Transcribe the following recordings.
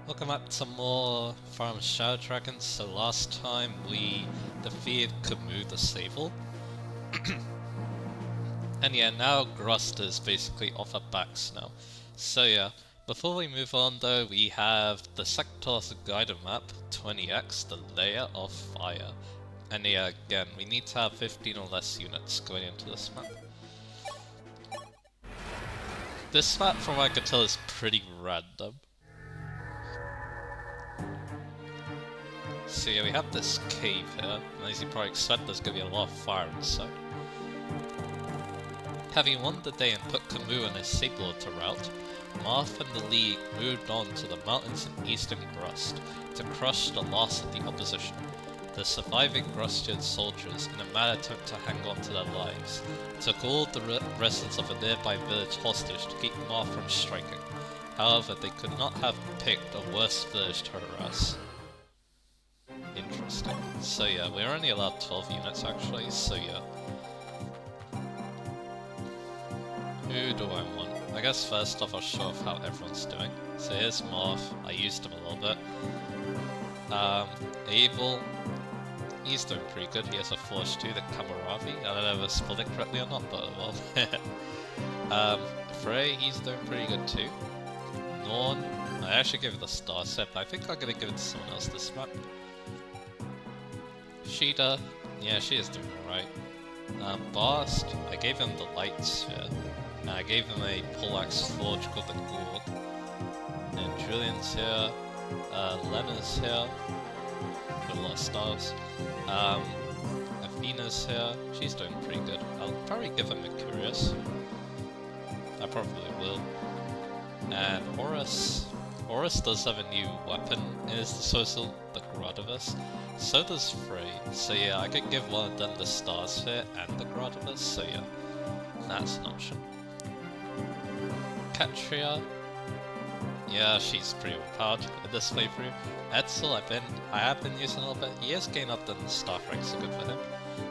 Welcome back to more Farm Shadow Dragons. So last time we defeated Camus the Sable. And yeah, now Grust is basically off our backs now. So yeah, before we move on though, we have the Sector's Guided Map 20x, the Layer of Fire. And yeah, again, we need to have 15 or less units going into this map. This map, from what I can tell, is pretty random. So yeah, we have this cave here, and as you probably expect, there's going to be a lot of fire inside. Having won the day and put Camus and his Sable to rout, Marth and the League moved on to the mountains in eastern Grust to crush the last of the opposition. The surviving Grustian soldiers, in a mad attempt to hang on to their lives, took all the residents of a nearby village hostage to keep Marth from striking. However, they could not have picked a worse village to harass. Interesting. So yeah, we're only allowed 12 units actually, so yeah. Who do I want? I guess first off I'll show off how everyone's doing. So here's Marth, I used him a little bit. Abel, he's doing pretty good, he has a Forge 2, the Kamaravi. I don't know if I spelled it correctly or not, but well. Frey, he's doing pretty good too. Norn, I actually gave it the star set, but I think I'm gonna give it to someone else this map. Sheeta, yeah, she is doing alright. Bast, I gave him the light sphere, and I gave him a poleaxe forge called the Gorg. And Julian's here, Lena's here, with a lot of stars. Athena's here, she's doing pretty good. I'll probably give him Mercurius. I probably will. And Horus does have a new weapon in his disposal, the Gradivus. So does Frey. So yeah, I could give one of them the Star Sphere and the Gradivus, so yeah, that's an option. Katria, yeah, she's pretty overpowered in this playthrough. Edsel, I have been using a little bit. He has gained up the staff ranks, so good for him.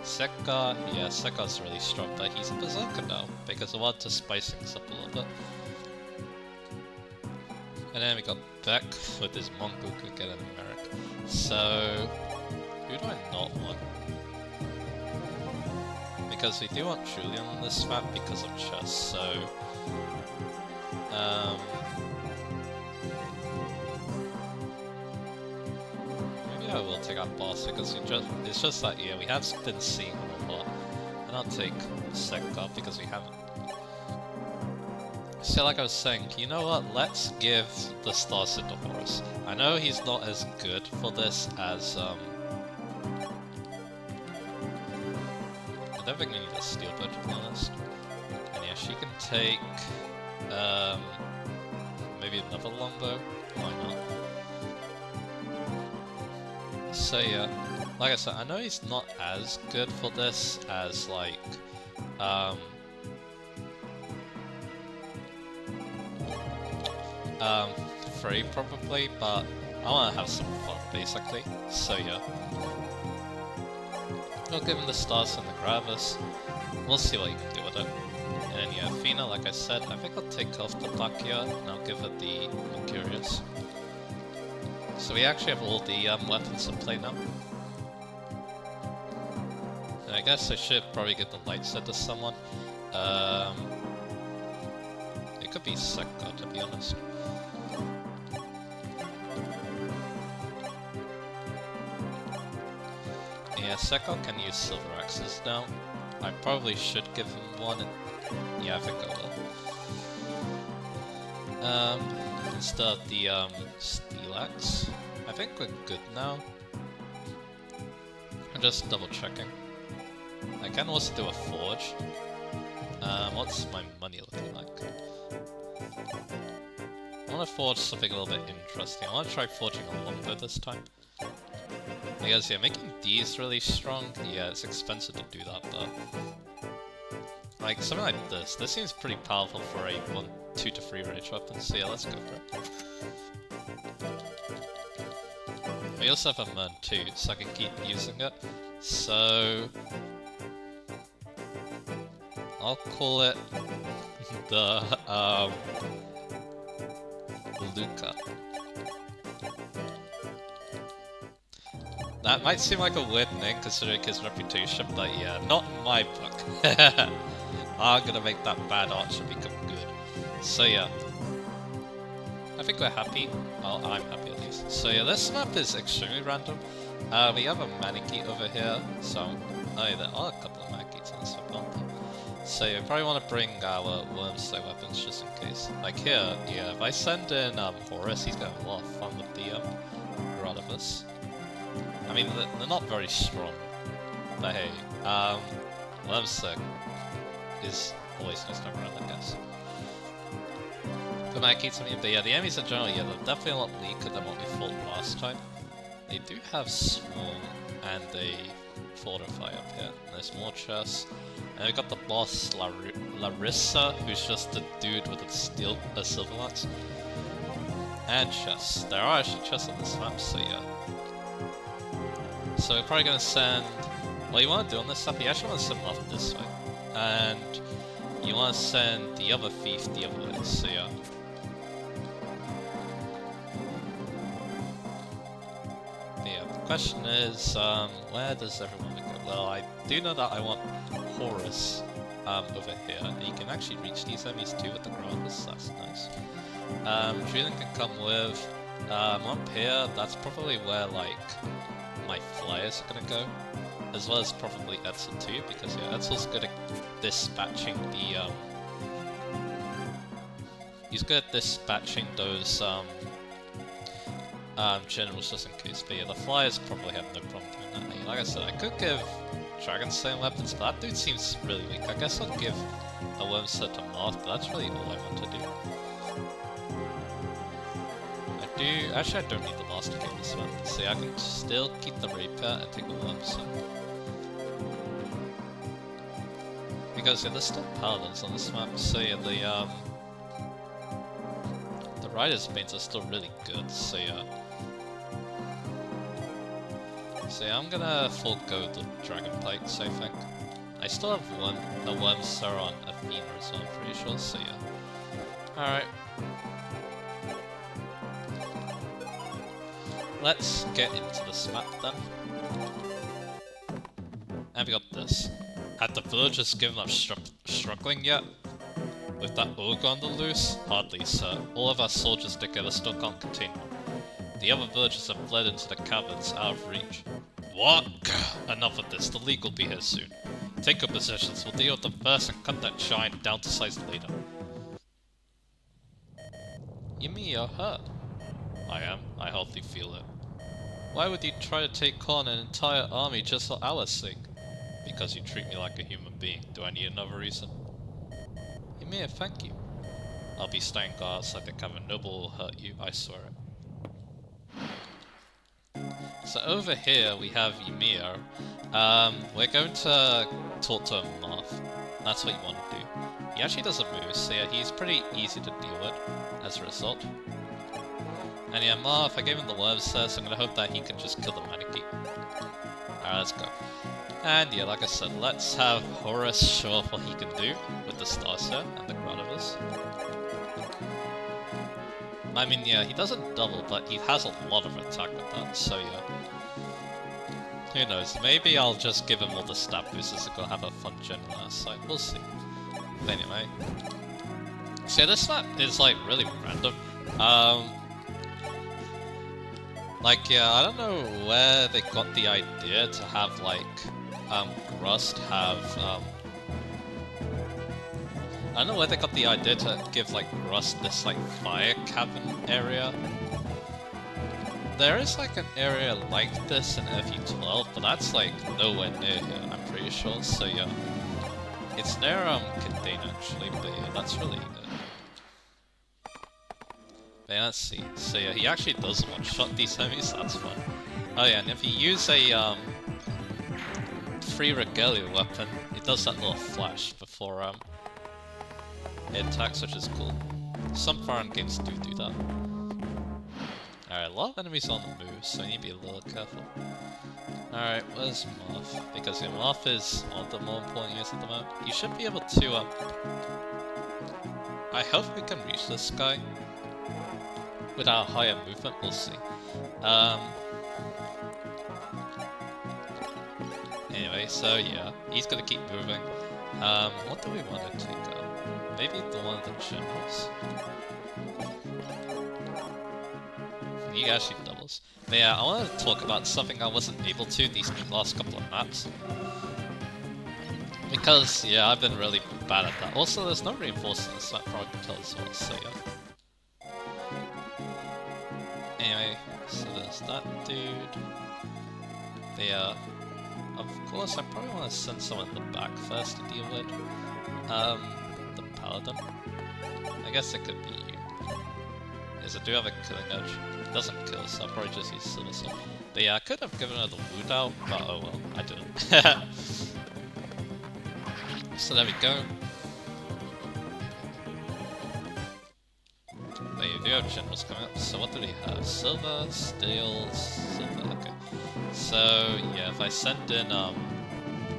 Sekar, yeah, Sekar's really strong, but he's a Berserker now, because I want to spice things up a little bit. And then we got Beck with his Mongoku again in America. So, who do I not want? Because we do want Julian on this map because of chess, so... maybe I will take out Boss because it's just that, yeah, we have been seeing him a lot. And I'll take Sekar because we haven't. So like I was saying, you know what, let's give the Star Set to Horus. I know he's not as good for this as, I don't think we need a Steel Bow to be honest. And yeah, she can take, maybe another Longbow, why not? So yeah, like I said, I know he's not as good for this as like, Frey probably, but I want to have some fun basically, so yeah. I'll give him the stars and the Gravis, we'll see what you can do with it. And then yeah, Athena, like I said, I think I'll take off the Plakia and I'll give her the Mercurius. So we actually have all the weapons in play now. And I guess I should probably get the light set to someone. It could be Sekar to be honest. Yeah, Sekar can use silver axes now. I probably should give him one, and yeah, I think I will. Instead of the steel axe. I think we're good now. I'm just double checking. I can also do a forge. What's my money looking like? I want to forge something a little bit interesting. I want to try forging a longbow this time. Because yeah, making these really strong, yeah, it's expensive to do that, but... like, something like this seems pretty powerful for a 2 to 3 range weapon, so yeah, let's go for it. We also have a Mern too, so I can keep using it, so... I'll call it... the, Luca. That might seem like a weird name considering his reputation, but yeah, not in my book. I'm gonna make that bad archer become good. So yeah, I think we're happy. Well, I'm happy at least. So yeah, this map is extremely random. We have a Maneki over here, so... Oh yeah, there are a couple of Manekis on this map, aren't there? So you probably want to bring our worm-slay weapons just in case. Like here, yeah, if I send in Horus, he's gonna have a lot of fun with the Gradivus. I mean, they're not very strong, but hey, worm-slay is always nice to have around, I guess. The Manekis, but yeah, the enemies in general, yeah, they're definitely a lot weaker than what we fought last time. They do have Swarm and a Fortify up here. And there's more chests. And we've got the boss, Larissa, who's just a dude with a silver lance. And chests. There are actually chests on this map, so yeah. So we're probably going to send... What you want to do on this map, you actually want to send them off this way. And you want to send the other thief the other way, so yeah. Question is, where does everyone go? Well, I do know that I want Horus over here. And you can actually reach these enemies too with the Gradivus, that's nice. Julian can come with up here, that's probably where like my flyers are gonna go. As well as probably Etzel too, because yeah, Etzel's good at dispatching the he's good at dispatching those generals just in case, but yeah, the flyers probably have no problem doing that. Like I said, I could give Dragon Slaying weapons, but that dude seems really weak. I guess I'll give a worm set to Marth, but that's really all I want to do. Actually I don't need the Master King this one. See, I can still keep the Rapier and take the worm set. Because yeah, there's still Paladins on this map, so yeah, the Rider's Banes are still really good, so yeah. So yeah, I'm gonna forego the Dragon Pikes, I think. I still have a Worm Sir on Athena as well, I'm pretty sure, so yeah. Alright. Let's get into this map then. And we got this. Have the villagers given up struggling yet? With that ogre on the loose? Hardly, sir. All of our soldiers together still can't contain him. The other villagers have fled into the caverns out of reach. What? Enough of this, the League will be here soon. Take your positions, we'll deal with them first and cut that giant down to size later. You mean you're hurt? I am, I hardly feel it. Why would you try to take on an entire army just for our sake? Because you treat me like a human being. Do I need another reason? Ymir, thank you. I'll be staying guard outside the cavern. Noble will hurt you, I swear it. So over here we have Ymir. We're going to talk to Marth. That's what you want to do. He actually doesn't move, so yeah, he's pretty easy to deal with as a result. And yeah, Marth, I gave him the worms there, so I'm gonna hope that he can just kill the Maneki. Alright, let's go. And yeah, like I said, let's have Horus show off what he can do with the Starset and the Gradivus. I mean, yeah, he doesn't double, but he has a lot of attack with that, so yeah. Who knows, maybe I'll just give him all the stat boosters and go have a fun general outside, we'll see. But anyway. So yeah, this map is like really random. Like, yeah, I don't know where they got the idea to have, like, Grust have, I don't know where they got the idea to give, like, Grust this, like, fire cavern area. There is, like, an area like this in FE12, but that's, like, nowhere near here, I'm pretty sure, so yeah. It's near, Contain, actually, but yeah, that's really good. Yeah, let's see. So yeah, he actually does one-shot these enemies, that's fun. Oh yeah, and if you use a free regalia weapon, it does that little flash before it attacks, which is cool. Some foreign games do that. Alright, a lot of enemies on the move, so you need to be a little careful. Alright, where's Marth? Because yeah, Marth is one of the more important units at the moment. You should be able to I hope we can reach this guy. With our higher movement, we'll see. Anyway, so yeah, he's gonna keep moving. What do we want to take out? Maybe the one of the generals? He actually doubles. But yeah, I want to talk about something I wasn't able to these last couple of maps. Because, yeah, I've been really bad at that. Also, there's no reinforcements that I can tell as well, so yeah. Anyway, so there's that dude. But yeah, of course, I probably want to send someone in the back first to deal with. The paladin. I guess it could be you. Yes, I do have a killing edge. It doesn't kill, so I'll probably just use Silver Sword. But yeah, I could have given her the Wu Dao, but oh well, I didn't. So there we go. But you do have generals coming up, so what do we have? Silver, steel, silver, okay. So yeah, if I send in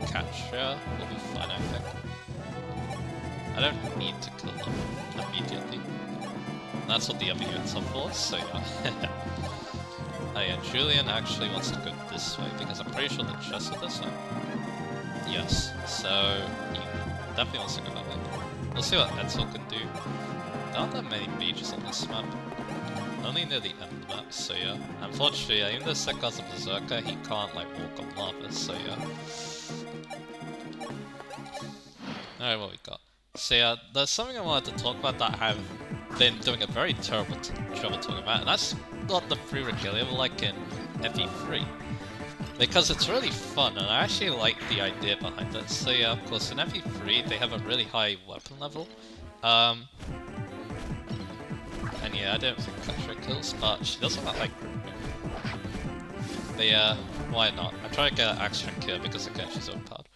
Katria, we'll be fine, I think. I don't need to kill them immediately. That's what the other units are for, so yeah. Oh yeah, Julian actually wants to go this way, because I'm pretty sure the chests are this way. Yes, so he definitely wants to go that way. We'll see what Edsel can do. There aren't that many mages on this map. Only near the end of the map, so yeah. Unfortunately, even though Sekar's a berserker, he can't like walk on lava, so yeah. Alright, what we got? So yeah, there's something I wanted to talk about that I've been doing a very terrible job of talking about, and that's not the free regalia like in FE3. Because it's really fun, and I actually like the idea behind it. So yeah, of course, in FE3 they have a really high weapon level. And yeah, I don't think Katria kills, but she doesn't have high crit rate. But yeah, why not? I try to get an action kill because again she's overpowered.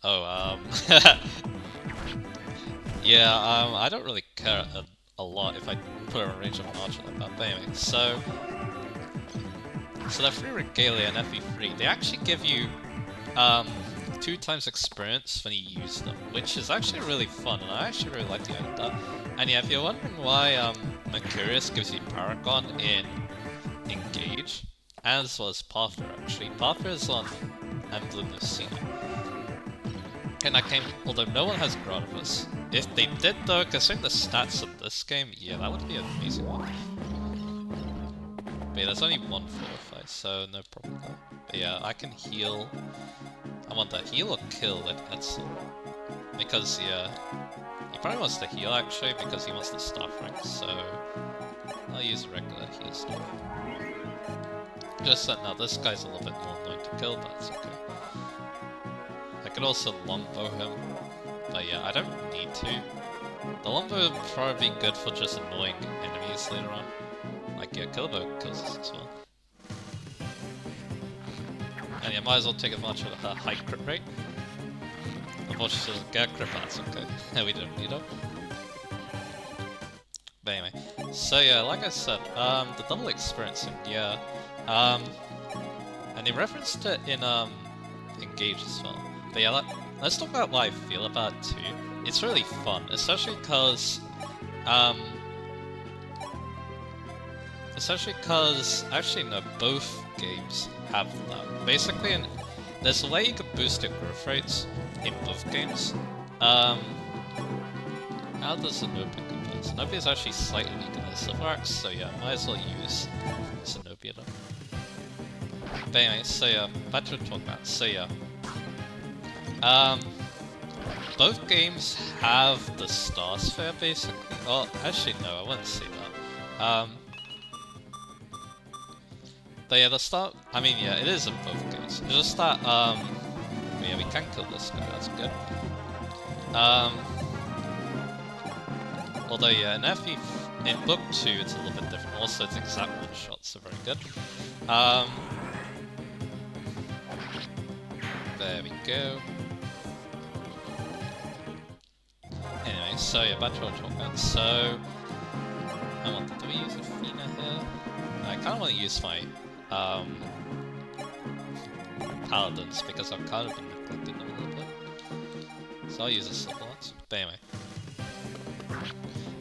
Oh, yeah, I don't really care a lot if I put her in range of an archer like that. But anyway, so the free regalia in FE3, they actually give you 2 times experience when you use them, which is actually really fun, and I actually really like the idea of that. And yeah, if you're wondering why Mercurius gives you Paragon in Engage, as well as Parther actually. Parther is on Emblem of Cena. And that game, although no one has Gradivus. If they did though, considering the stats of this game, yeah, that would be an amazing one. But yeah, there's only one fortify, so no problem there. But yeah, I can heal. I want that heal or kill with Edsel. Because yeah, he probably wants to heal actually, because he wants the staff rank, so I'll use a regular heal staff. Just that now this guy's a little bit more annoying to kill, but it's okay. I could also longbow him, but yeah, I don't need to. The longbow would probably be good for just annoying enemies later on. Like, yeah, Killbow kills us as well. And yeah, might as well take advantage of her high crit rate. Unfortunately, she doesn't get crit, but that's okay. We don't need her. But anyway, so yeah, like I said, the double experiencing, yeah. And they referenced it in Engage as well. But yeah, let's talk about what I feel about it too. It's really fun, especially because actually no, both games have that. Basically, there's a way you can boost your growth rates in both games. How does Zenobia compare? Zenobia is actually slightly weaker than Silverax, so yeah, might as well use Zenobia though. But anyway, so yeah, back to talk about. So yeah, both games have the Star Sphere basically. Well, actually no, I wouldn't say that. But yeah, I mean, yeah, it is in both games. It's just that, yeah, we can kill this guy, that's good. Although, yeah, in Book 2, it's a little bit different. Also, it's exact one-shots, so very good. There we go. Anyway, so yeah, back to what we're talking about. So, do we use Athena here? I kind of want to use my paladins because I've kind of been neglecting them a little bit. So I'll use a Silver Lance. But anyway.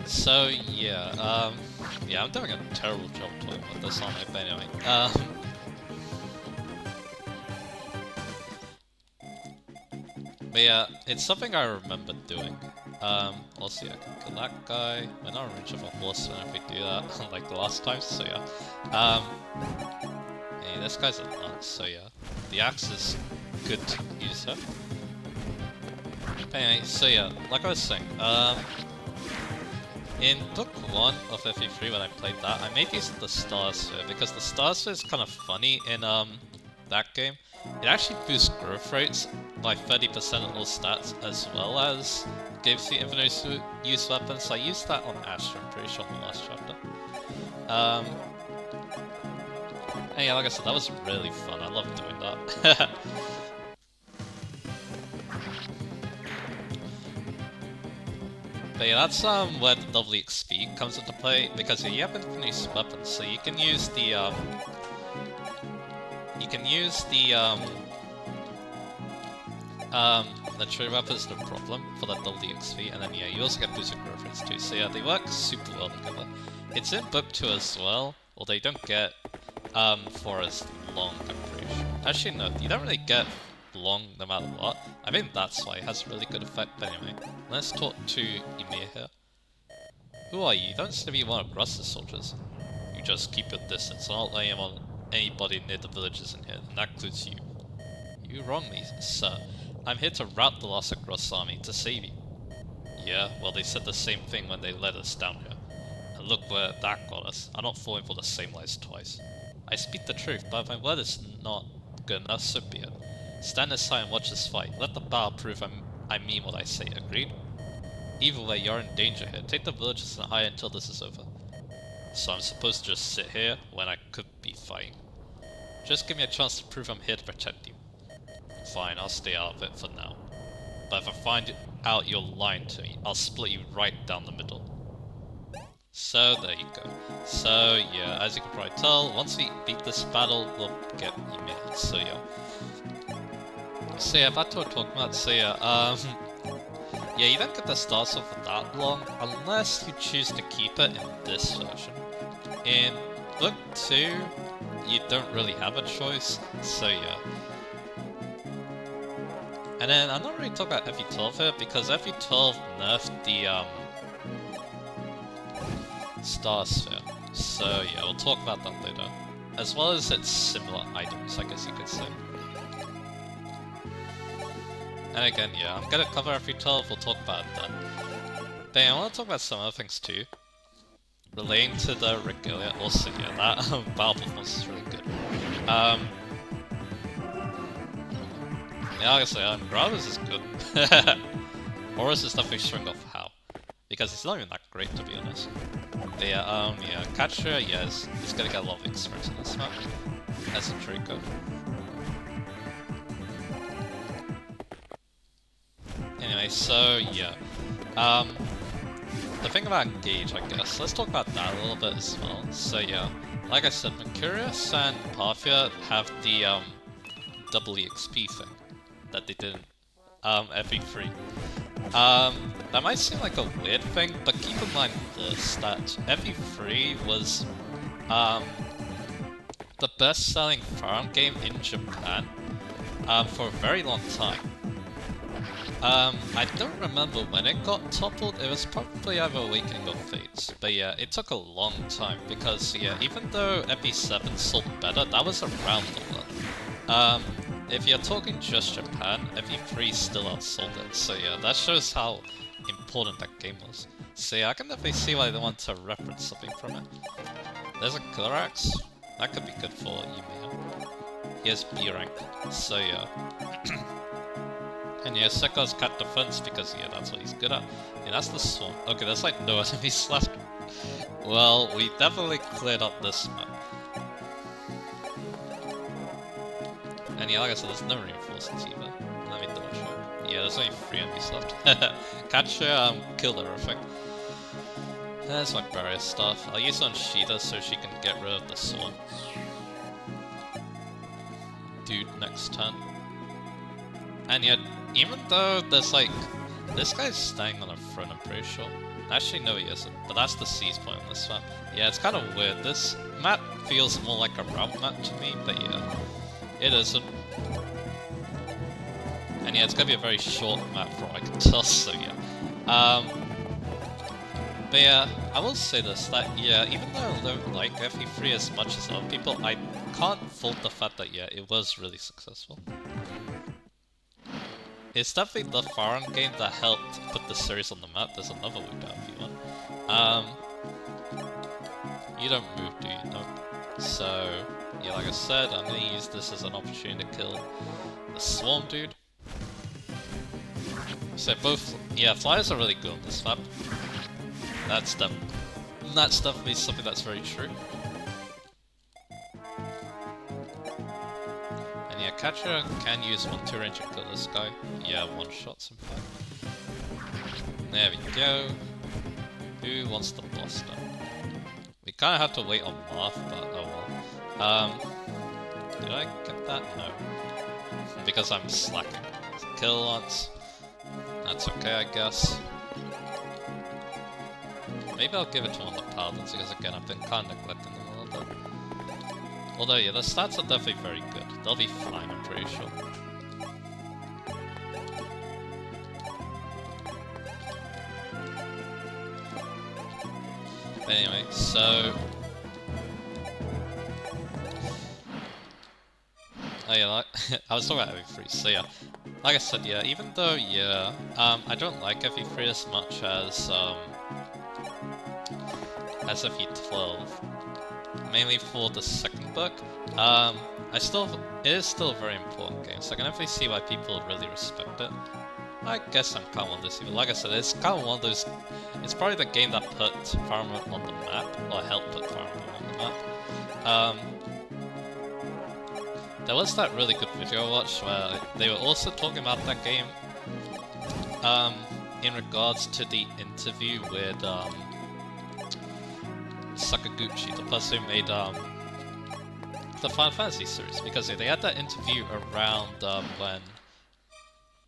So yeah, yeah, I'm doing a terrible job talking about this, aren't I? But anyway, But yeah, it's something I remember doing. Also, yeah, I can kill that guy. We're not in range of a horse if we do that, unlike the last time, so yeah. Hey, this guy's a nut, so yeah. The axe is good to use her. But anyway, so yeah, like I was saying, in Book 1 of FE3 when I played that, I made use of the Star Sphere, because the Star Sphere is kind of funny in that game. It actually boosts growth rates by 30% of all stats, as well as gives you infinite use weapons. So I used that on Astra, I'm pretty sure, in the last chapter. And yeah, like I said, that was really fun. I love doing that. But yeah, that's where the double XP comes into play, because you have infinite weapons, so you can use the trade weapons, no problem, for that double XP, and then yeah, you also get boosted growth rates too, so yeah, they work super well together. It's in Book 2 as well, although you don't get for as long, I'm pretty sure. Actually no, you don't really get long no matter what. I think that's why it has a really good effect, but anyway. Let's talk to Ymir here. Who are you? You don't seem to be one of Gruss's soldiers. You just keep your distance, I'm not letting anybody near the villages in here, and that includes you. You wrong me, sir. I'm here to rout the last of Gruss's army, to save you. Yeah, well they said the same thing when they led us down here. And look where that got us. I'm not falling for the same lies twice. I speak the truth, but if my word is not good enough, so be it. Stand aside and watch this fight. Let the battle prove I mean what I say, agreed? Either way, you're in danger here. Take the villages and hide until this is over. So I'm supposed to just sit here when I could be fighting. Just give me a chance to prove I'm here to protect you. Fine, I'll stay out of it for now. But if I find out you're lying to me, I'll split you right down the middle. So there you go. So yeah, as you can probably tell, once we beat this battle, we'll get Ymir. So yeah. So yeah, back to what we're talking about. So yeah, yeah, you don't get the Star Sword for that long, unless you choose to keep it in this version. In Book 2, you don't really have a choice, so yeah. And then, I'm not really talking about FE12 here, because FE12 nerfed the, Star Sphere. So yeah, we'll talk about that later. As well as its similar items, I guess you could say. And again, yeah, I'm gonna cover FE12, we'll talk about it then. But yeah, I want to talk about some other things too. Relating to the Regalia, also yeah, that battle performance is really good. Yeah, like I say, Gravis is good. Horus is definitely showing off how. Because it's not even that great, to be honest. But yeah, yeah, Catcher, yes, he's gonna get a lot of experience in this map. As a Draco. Anyway, so yeah. The thing about Engage, I guess, let's talk about that a little bit as well. So yeah, like I said, Mercurius and Parthia have the double EXP thing that they did in FE3. That might seem like a weird thing, but keep in mind this, that FE3 was the best-selling firearm game in Japan for a very long time. I don't remember when it got toppled, it was probably either Awakening or Fates, but yeah, it took a long time, because yeah, even though FE7 sold better, that was around the world. If you're talking just Japan, FE3 still outsold it, so yeah, that shows how important that game was. So yeah, I can definitely see why they want to reference something from it. There's a Killer Axe, that could be good for Ymir. He has B rank, so yeah. And yeah, Sekkar's cat defense, because yeah, that's what he's good at. Yeah, that's the sword. Okay, there's like no enemies left. Well, we definitely cleared up this map. And yeah, like I said, there's no reinforcements either. Let me double check. Yeah, there's only 3 enemies left. Catcher killed everything. There's like various stuff. I'll use it on Sheeta so she can get rid of the sword. Dude, next turn. And yet, even though there's like... This guy's staying on a throne, I'm pretty sure. Actually, no he isn't, but that's the seize point on this map. Yeah, it's kind of weird. This map feels more like a route map to me, but yeah, it isn't. And yeah, it's gonna be a very short map from what I can tell, so yeah. But yeah, I will say this, that yeah, even though I don't like FE3 as much as other people, I can't fault the fact that yeah, it was really successful. It's definitely the foreign game that helped put the series on the map. There's another way down if you want. You don't move, do you? Nope. So, yeah, like I said, I'm gonna use this as an opportunity to kill the swarm dude. So both, yeah, flyers are really good on this map. That's definitely something that's very true. And yeah, Catcher can use 1-2 range and kill this guy. Yeah, one shots in fact. There we go. Who wants the boss done? We kinda have to wait on Marth, but oh well. Did I get that? No. Because I'm slacking. Kill once. That's okay, I guess. Maybe I'll give it to one of the paladins, because again, I've been kinda neglecting them a little bit. Although, yeah, the stats are definitely very good. They'll be fine, I'm pretty sure. Anyway, so... Oh yeah, like, I was talking about FE3, so yeah. Like I said, yeah, even though, yeah, I don't like FE3 as much as FE12, mainly for the second book, it is still a very important game, so I can definitely see why people really respect it. I guess I'm kind of one of those people. Like I said, it's kind of one of those... It's probably the game that put Fire Emblem on the map, or helped put Fire Emblem on the map. There was that really good video I watched where they were also talking about that game in regards to the interview with Sakaguchi, the person who made the Final Fantasy series, because they had that interview around when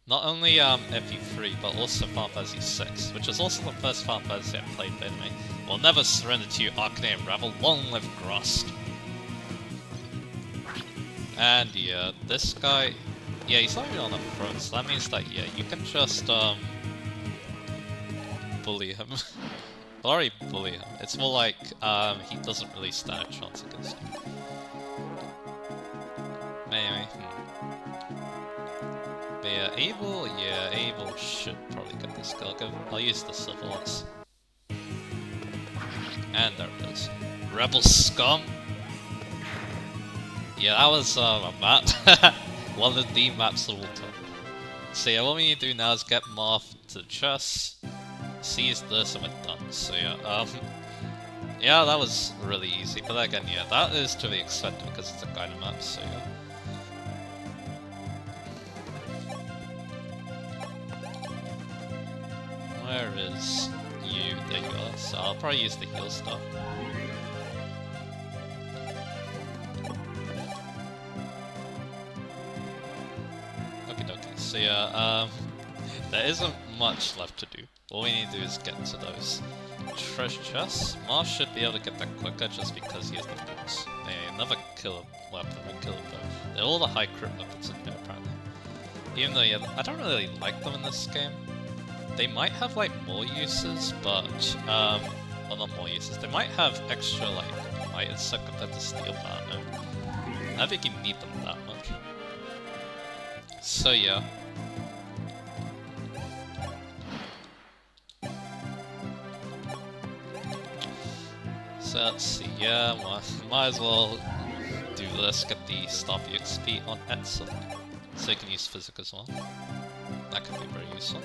not only FE3 but also Final Fantasy 6, which was also the first Final Fantasy I played anyway. Will never surrender to you, Arcanine Rebel, long live Grost. And yeah, this guy, yeah, he's not even on the front, so that means that, yeah, you can just, bully him. Already bully him. It's more like, he doesn't really stand a chance against you. Anyway, But yeah, Abel should probably get this guy. I'll use the civil ones. And there it is. Rebel Scum! Yeah, that was a map. One of the maps of all time. So yeah, what we need to do now is get Marth to the chest, seize this, and we're done. So yeah, yeah, that was really easy. But again, yeah, that is to be expected because it's a guided map, so yeah. Where is you? There you are. So I'll probably use the heal stuff. So yeah, there isn't much left to do. All we need to do is get to those treasure chests. Marth should be able to get that quicker just because he has the boots. Anyway, another killer weapon will kill him though. They're all the high crit weapons in there apparently. Even though, yeah, I don't really like them in this game. They might have like more uses, but, well not more uses, they might have extra like might and stuff compared to steel, but I don't know. I don't think you need them that much. So yeah. So let's see, yeah, might as well do this, get the Staff XP on Etzel, so you can use Physic as well. That could be very useful.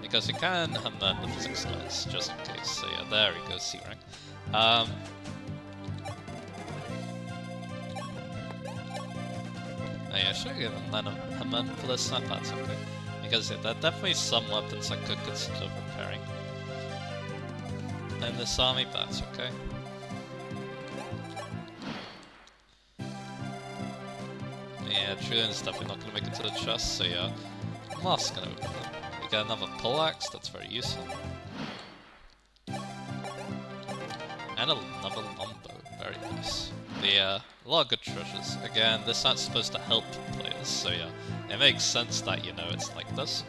Because you can hammer the Physics dice, just in case, so yeah, there we go, C rank. Yeah, I should have given Hammer for this, that's okay. Because yeah, there are definitely some weapons I could consider repairing in this army, but that's okay. Yeah, Julian's definitely not going to make it to the chest, so yeah, Marth's going to open it. We got another poleaxe, that's very useful. And another longbow. Very nice. But yeah, a lot of good treasures. Again, this map's supposed to help players, so yeah, it makes sense that, you know, it's like this.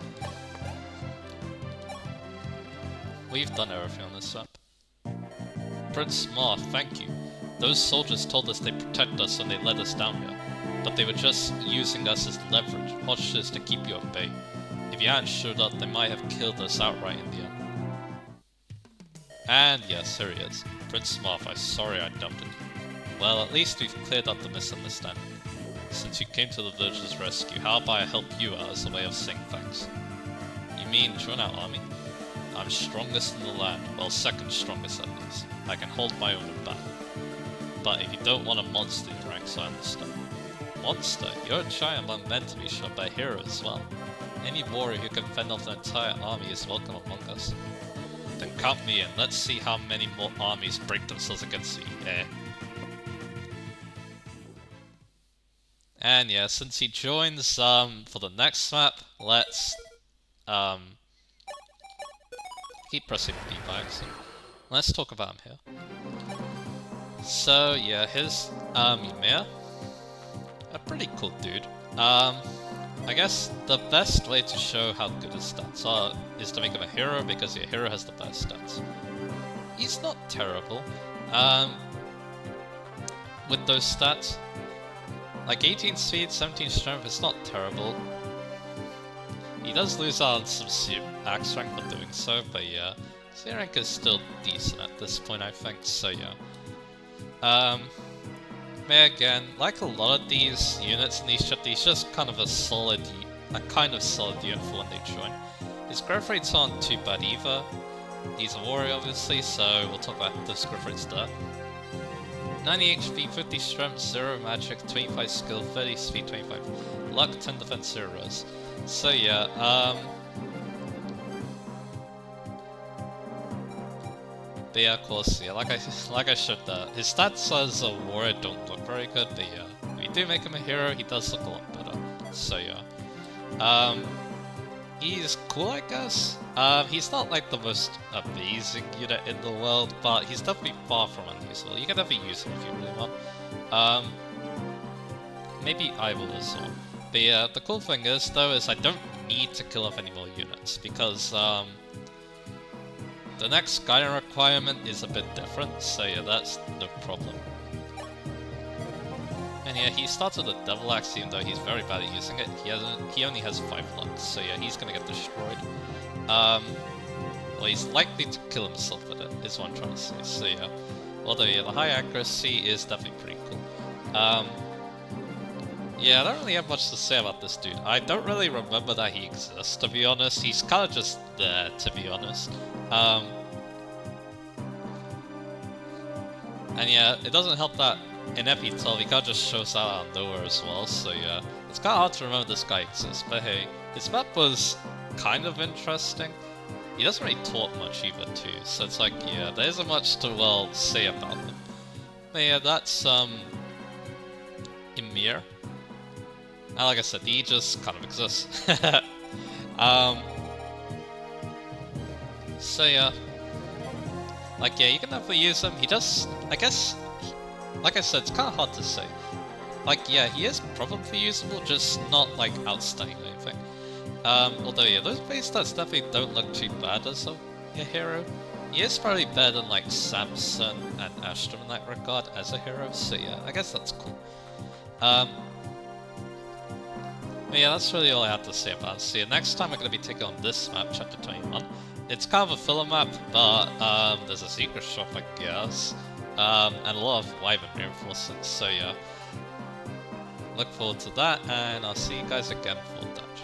We've done everything on this map. Prince Marth, thank you. Those soldiers told us they'd protect us when they led us down here, but they were just using us as leverage, hostages to keep you at bay. If you hadn't showed up, they might have killed us outright in the end. And yes, here he is. Prince Marth, I'm sorry I doubted you. Well, at least we've cleared up the misunderstanding. Since you came to the village's rescue, how about I help you out as a way of saying thanks? You mean join our army? I'm strongest in the land, well, second strongest at least. I can hold my own in battle. But if you don't want a monster in your ranks, I understand. Monster? You're a giant among men to be sure, but a hero as well. Any warrior who can fend off an entire army is welcome among us. Then count me in, let's see how many more armies break themselves against you, eh? And yeah, since he joins for the next map, let's keep pressing B by accident. Let's talk about him here. So yeah, here's Ymir. A pretty cool dude. I guess the best way to show how good his stats are is to make him a hero, because your hero has the best stats. He's not terrible. With those stats, like 18 speed, 17 strength, it's not terrible. He does lose out on some axe rank for doing so, but yeah, C rank is still decent at this point, I think. So yeah. Again, like a lot of these units in these chapters, he's just kind of a solid unit for when they join. His growth rates aren't too bad either. He's a warrior obviously, so we'll talk about those growth rates there. 90 HP, 50 strength, 0 magic, 25 skill, 30 speed, 25 luck, 10 defense, 0 res. So yeah, but yeah, of course, yeah, like I showed that, his stats as a warrior don't look very good, but yeah, if you do make him a hero, he does look a lot better. So yeah, he's cool, I guess. He's not like the most amazing unit in the world, but he's definitely far from unusable. You can definitely use him if you really want. Maybe I will as well. But yeah, the cool thing is, though, is I don't need to kill off any more units, because the next Skyrim requirement is a bit different, so yeah, that's no problem. And yeah, he starts with a Devil Axe, even though he's very bad at using it. He only has 5 luck, so yeah, he's gonna get destroyed. Well, he's likely to kill himself with it, is what I'm trying to say, so yeah. Although yeah, the high accuracy is definitely pretty cool. Yeah, I don't really have much to say about this dude. I don't really remember that he exists, to be honest. He's kind of just there, to be honest. And yeah, it doesn't help that in Epi-12 he kind of just shows out of nowhere as well, so yeah. It's kind of hard to remember this guy exists, but hey, his map was kind of interesting. He doesn't really talk much either too, so it's like, yeah, there isn't much to, well, say about him. But yeah, that's, Ymir. And like I said, he just kind of exists. So yeah. Like, yeah, you can definitely use him. He does, I guess, like I said, it's kind of hard to say. Like, yeah, he is probably usable, just not, like, outstanding or anything. Although, yeah, those base stats definitely don't look too bad as a hero. He is probably better than, like, Samson and Astrum in that regard as a hero, so yeah, I guess that's cool. But yeah, that's really all I have to say about it. So yeah, next time we're going to be taking on this map, Chapter 21. It's kind of a filler map, but there's a secret shop, I guess. And a lot of Wyvern reinforcements, so yeah. Look forward to that, and I'll see you guys again for Dutch.